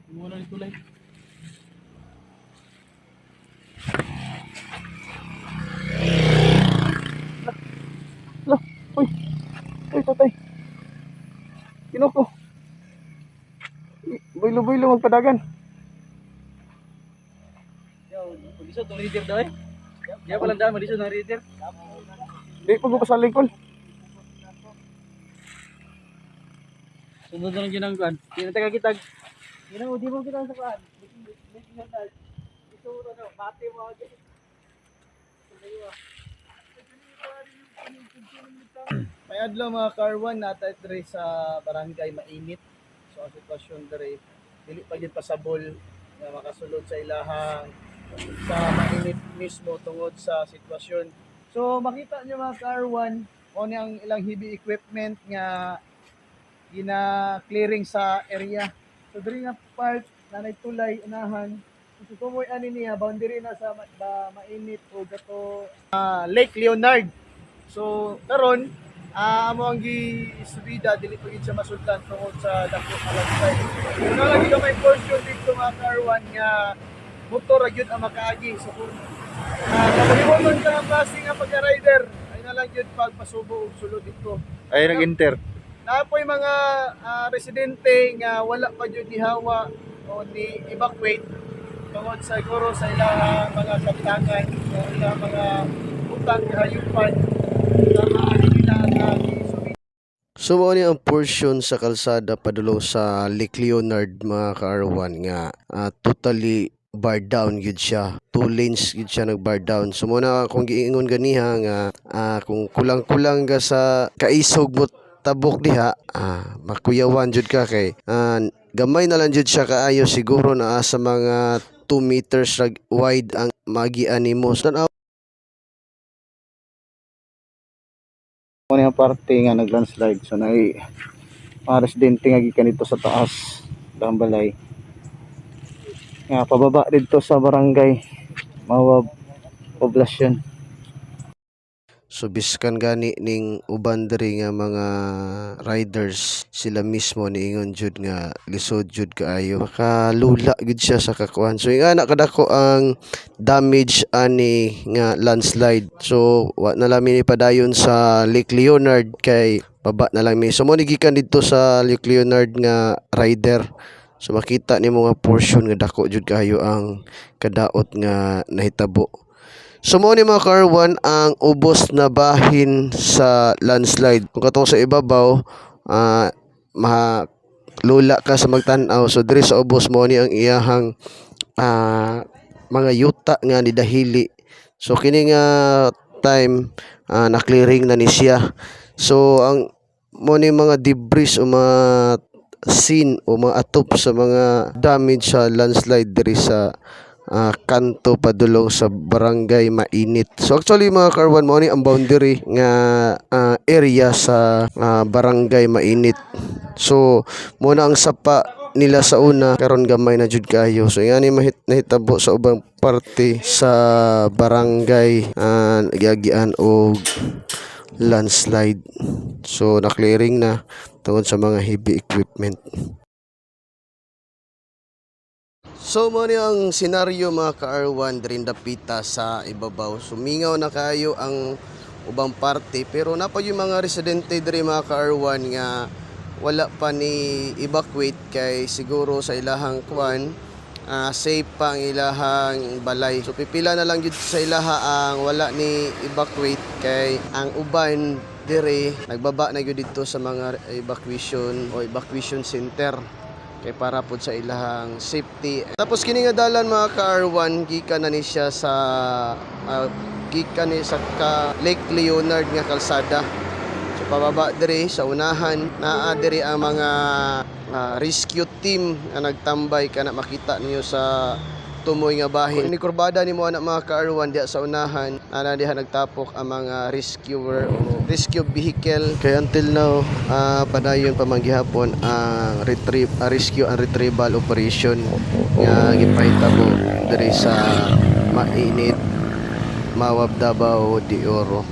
Muna ni tulay. Lah, uy, uy, tatay. Kinoko. Builo-builo magpadagan. Yo, maglisod ng reader daw eh. Diya pala daan, maglisod ng reader. Di pa ko pasaling kol. Sunod na lang yun ang kuhan. Tinatag kita. Di mo kita sa kuhan. Ito na, mati mo agad. May adlaw mga karwan natay diri sa barangay Mainit. So ang sitwasyon diri dili pa gyud pasabol nga makasulod sa ilahang sa Mainit mismo tungod sa sitwasyon. So makita niyo mga karwan mo ni ang ilang heavy equipment nga gina-clearing sa area. So diri nga part nanay tulay unahan. So tumoy ani niya boundary na sa Mainit o gato Lake Leonard. So karon amo ang gisubida dili pa gid siya masultan tungod sa dako nga landslide. Una lagi ka may portion dito mga karwan nga motor ra gyud ang makaagi so kung kapahiwaton ka ng klase nga pagka-rider ay na lang gyud pagpasubo og sulod dito. Ay nag-enter. Napoy mga residente nga wala pa gyud gihawa o ni evacuate tungod sa siguro sa ilang mga kapitangan o ilang mga utang kahayupan sa mga nila nga So mao ni ang portion sa kalsada padulong sa Lake Leonard mga kaarwan nga totally bar down gid siya. 2 lanes gid siya nag-bar down. So muna kung giingon ganiha nga kung kulang-kulang ka sa kaisog mo tabok diha, makuyawan jud ka kay gamay na lang jud siya kaayo siguro na sa mga 2 meters wide ang magian nimo. So Ano yung parte nga nag-landslide. So na mga residente nga gikan dito sa taas daang balay. Nga pababa dito sa barangay Mawab poblasyon. So biskan gani ning uban diri nga mga riders sila mismo niingon jud nga lisod jud kaayo makalula gid siya sa kakuan. So ingana kadako ang damage ani nga landslide. So wa na lang mi padayon sa Lake Leonard kay baba na lang mi. So mo gikan dito sa Lake Leonard nga rider. So makita nimo nga portion nga dako jud kaayo ang kadaot nga nahitabo. So mo ni mga karwan ang ubos na bahin sa landslide. Kung katong sa ibabaw, mahalula ka sa magtan-aw. So diri sa ubos mo ni ang iyahang mga yuta nga ni dahili. So kini nga time na clearing na ni siya. So ang mo ni mga debris o mga scene o mga atop sa mga damage sa landslide diri sa kanto padulong sa barangay Mainit. So actually mga karwan mo ni ang boundary nga area sa barangay Mainit. So mo na ang sapa nila sa una karon gamay na jud kayo. So ingani nahitabo sa ubang parte sa barangay giagian og landslide. So na-clearing na tungod sa mga heavy equipment. So mo ni ang senaryo mga ka-R1 dirin dapita sa ibabaw. Sumingaw na kayo ang ubang parte pero napa yung mga residente diri mga ka-R1 nga wala pa ni evacuate kay siguro sa ilahang kuan safe pa ang ilahang balay. So pipila na lang jud sa ilaha ang wala ni evacuate kay ang uban diri nagbaba na gyud dito sa mga evacuation o evacuation center kay para pud sa ilahang safety. Tapos kini nga dalan mga ka-R1 gikan na ni siya sa gikan ni sa Lake Leonard nga kalsada. So pababa diri sa unahan naa diri ang mga rescue team na nagtambay kana makita niyo sa tumoy nga bahin. Ni kurbada ni mo anak mga ka-R1 diya sa unahan ana diha nagtapok ang mga rescuer o rescue vehicle kay until now padayon pa man gihapon ang rescue and retrieval operation nga gipahitabo diri sa Mainit, Mawab, Davao de Oro.